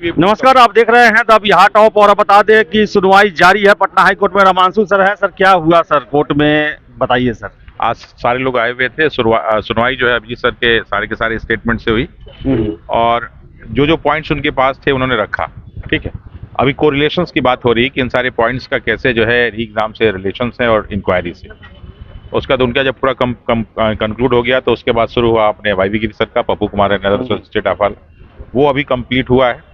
नमस्कार, आप देख रहे हैं द बिहार टॉप। और बता दें कि सुनवाई जारी है पटना हाई कोर्ट में। रमांशु सर है। सर, क्या हुआ सर कोर्ट में, बताइए सर। आज सारे लोग आए हुए थे। सुनवाई जो है अभिजीत सर के सारे स्टेटमेंट से हुई और जो जो पॉइंट्स उनके पास थे उन्होंने रखा। ठीक है, अभी कोरिलेशंस की बात हो रही है कि इन सारे पॉइंट्स का कैसे जो है री एग्जाम से रिलेशंस है और इंक्वायरी से। उसका बाद उनका जब पूरा कंक्लूड हो गया तो उसके बाद शुरू हुआ अपने वाईवी गिरी सर का, पप्पू कुमार है स्टेट अफाल, वो अभी कंप्लीट हुआ है।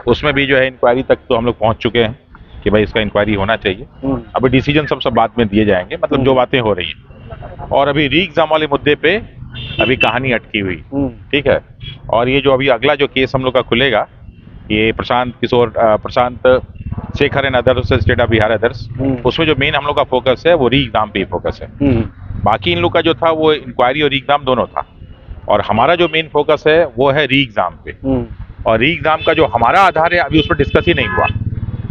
उसमें भी जो है इंक्वायरी तक तो हम लोग पहुंच चुके हैं कि भाई इसका इंक्वायरी होना चाहिए। अभी डिसीजन सब बाद में दिए जाएंगे, मतलब जो बातें हो रही हैं। और अभी री एग्जाम वाले मुद्दे पे अभी कहानी अटकी हुई। ठीक है, और ये जो अभी अगला जो केस हम लोग का खुलेगा, ये Prashant Shekhar and others state of Bihar others, उसमें जो मेन हम लोग का फोकस है वो री एग्जाम पे ही फोकस है। बाकी इन लोग का जो था वो इंक्वायरी और री एग्जाम दोनों था, और हमारा जो मेन फोकस है वो है री एग्जाम पे। और री एग्जाम का जो हमारा आधार है अभी उस पर डिस्कस ही नहीं हुआ।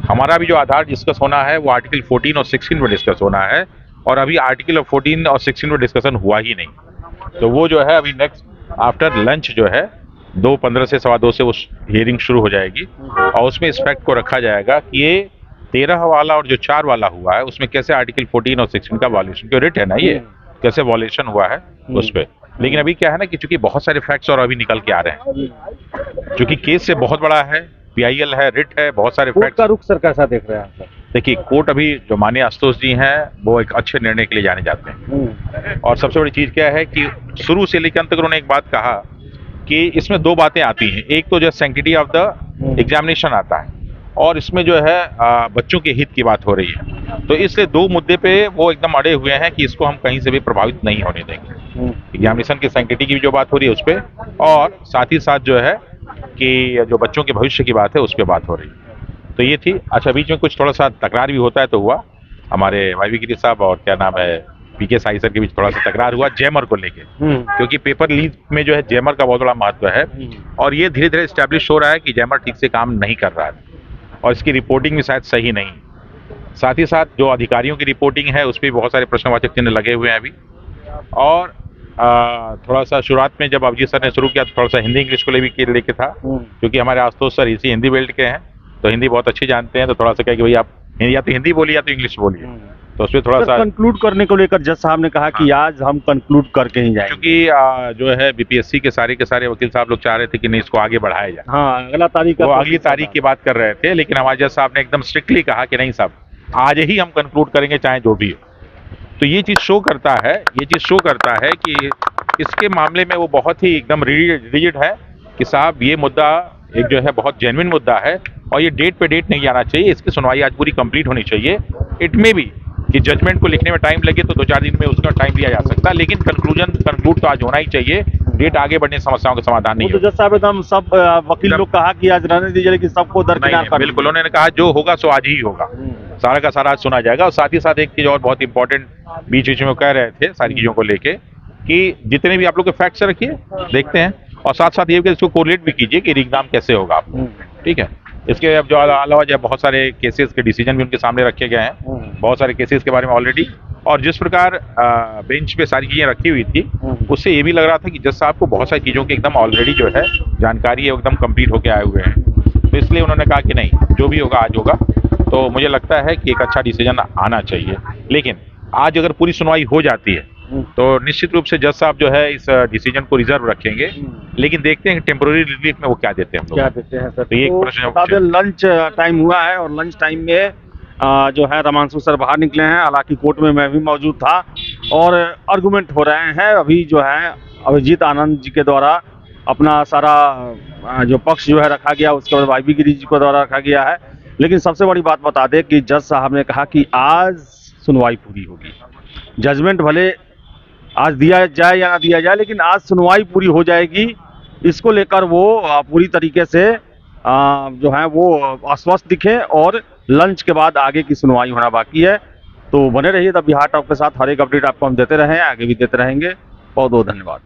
हमारा भी जो आधार डिस्कस होना है वो आर्टिकल 14 और 16 पर डिस्कस होना है, और अभी आर्टिकल 14 और 16 पर डिस्कशन हुआ ही नहीं। तो वो जो है अभी नेक्स्ट आफ्टर लंच जो है 2:15 से 2:15 से उस हियरिंग शुरू हो जाएगी, और उसमें इस फैक्ट को रखा जाएगा कि ये 13 वाला और जो 4 वाला हुआ है उसमें कैसे आर्टिकल 14 और 16 का वॉल्यूशन, जो रिट है ना, ये कैसे वॉल्यूशन हुआ है उस पर। लेकिन अभी क्या है ना कि चूंकि बहुत सारे फैक्ट्स और अभी निकल के आ रहे हैं, क्योंकि केस से बहुत बड़ा है, पीआईएल है, रिट है, बहुत सारे कोर्ट का रुख सर कैसा देख रहे हैं सर? देखिए, कोर्ट अभी जो माननीय आशुतोष जी हैं वो एक अच्छे निर्णय के लिए जाने जाते हैं। और सबसे बड़ी चीज क्या है कि शुरू से लेकर अंत तक उन्होंने एक बात कहा कि इसमें 2 बातें आती हैं। एक तो जो सैंक्टिटी ऑफ द एग्जामिनेशन आता है, और इसमें जो है बच्चों के हित की बात हो रही है। तो इसलिए 2 मुद्दे पे वो एकदम अड़े हुए हैं कि इसको हम कहीं से भी प्रभावित नहीं होने देंगे। एग्जामिनेशन की सैंक्टिटी की भी जो बात हो रही है उस पर, और साथ ही साथ जो है कि जो बच्चों के भविष्य की बात है उस पर बात हो रही है। तो ये थी। अच्छा, बीच में कुछ थोड़ा सा तकरार भी होता है तो हुआ, हमारे वाईवी गिरी साहब और क्या नाम है पीके साई सर के बीच थोड़ा सा तकरार हुआ जैमर को लेके, क्योंकि पेपर लीक में जो है जैमर का बहुत बड़ा महत्व है। और ये धीरे धीरे स्टैब्लिश हो रहा है कि जैमर ठीक से काम नहीं कर रहा है, और इसकी रिपोर्टिंग भी शायद सही नहीं। साथ ही साथ जो अधिकारियों की रिपोर्टिंग है उस पर बहुत सारे प्रश्नवाचक चिन्ह लगे हुए हैं अभी। और थोड़ा सा शुरुआत में जब अभिजीत सर ने शुरू किया तो थोड़ा सा हिंदी इंग्लिश को लेके था, क्योंकि हमारे आशुतोष सर इसी हिंदी बेल्ट के हैं तो हिंदी बहुत अच्छी जानते हैं। तो थोड़ा सा क्या कि भाई आप या तो हिंदी बोलिए या तो इंग्लिश बोलिए, तो उसमें थोड़ा सा कंक्लूड करने को लेकर जज साहब ने कहा कि आज हम कंक्लूड करके ही जाएंगे, क्योंकि जो है बीपीएससी के सारे वकील साहब लोग चाह रहे थे कि नहीं, इसको आगे बढ़ाया जाए। हाँ, अगला तारीख, वो अगली तारीख की बात कर रहे थे, लेकिन हमारे जज साहब ने एकदम स्ट्रिक्टली कहा कि नहीं साहब, आज ही हम कंक्लूड करेंगे चाहे जो भी हो। तो ये चीज शो करता है कि इसके मामले में वो बहुत ही एकदम रिजिड है कि साहब ये मुद्दा एक जो है बहुत जेन्युइन मुद्दा है, और ये डेट पे डेट नहीं जाना चाहिए, इसकी सुनवाई आज पूरी कंप्लीट होनी चाहिए। इट में भी कि जजमेंट को लिखने में टाइम लगे तो 2-4 दिन में उसका टाइम लिया जा सकता है, लेकिन कंक्लूड तो आज होना ही चाहिए। डेट आगे बढ़ने समस्याओं का समाधान नहीं तो जज साहब एकदम सब वकील लोग कहा कि आज रहने दीजिए, लेकिन सबको दरकिनार कर। बिल्कुल, उन्होंने कहा जो होगा सो आज ही होगा, सारा का सारा आज सुना जाएगा। और साथ ही साथ एक चीज और बहुत इंपॉर्टेंट बीच में कह रहे थे सारी चीजों को लेके कि जितने भी आप लोग के फैक्ट्स रखिए, देखते हैं, और साथ साथ ये कि इसको कोरिलेट भी कीजिए कि एग्जाम कैसे होगा। ठीक है, इसके अब जो अलावा जो बहुत सारे केसेस के डिसीजन भी उनके सामने रखे गए हैं, बहुत सारे केसेस के बारे में ऑलरेडी। और जिस प्रकार बेंच पे सारी चीजें रखी हुई थी, उससे ये भी लग रहा था कि जज साहब को बहुत सारी चीजों की एकदम ऑलरेडी जो है जानकारी है, एकदम कंप्लीट होके आए हुए हैं। तो इसलिए उन्होंने कहा कि नहीं, जो भी होगा आज होगा। तो मुझे लगता है कि एक अच्छा डिसीजन आना चाहिए। लेकिन आज अगर पूरी सुनवाई हो जाती है तो निश्चित रूप से जज साहब जो है इस डिसीजन को रिजर्व रखेंगे, लेकिन देखते हैं टेम्पोररी रिलीफ में वो क्या देते हैं, क्या देते हैं सर। तो एक प्रश्न। लंच टाइम हुआ है, और लंच टाइम में जो है रमांशु सर बाहर निकले हैं। हालांकि कोर्ट में मैं भी मौजूद था, और आर्गुमेंट हो रहे हैं अभी जो है अभिजीत आनंद जी के द्वारा अपना सारा जो पक्ष जो है रखा गया, उसके बाद वाईवी गिरी जी को द्वारा रखा गया है। लेकिन सबसे बड़ी बात बता दें कि जज साहब ने कहा कि आज सुनवाई पूरी होगी। जजमेंट भले आज दिया जाए या ना दिया जाए, लेकिन आज सुनवाई पूरी हो जाएगी। इसको लेकर वो पूरी तरीके से जो है वो आश्वस्त दिखे, और लंच के बाद आगे की सुनवाई होना बाकी है। तो बने रहिए द बिहार टॉप के साथ। हर एक अपडेट आपको हम देते रहे, आगे भी देते रहेंगे। बहुत बहुत धन्यवाद।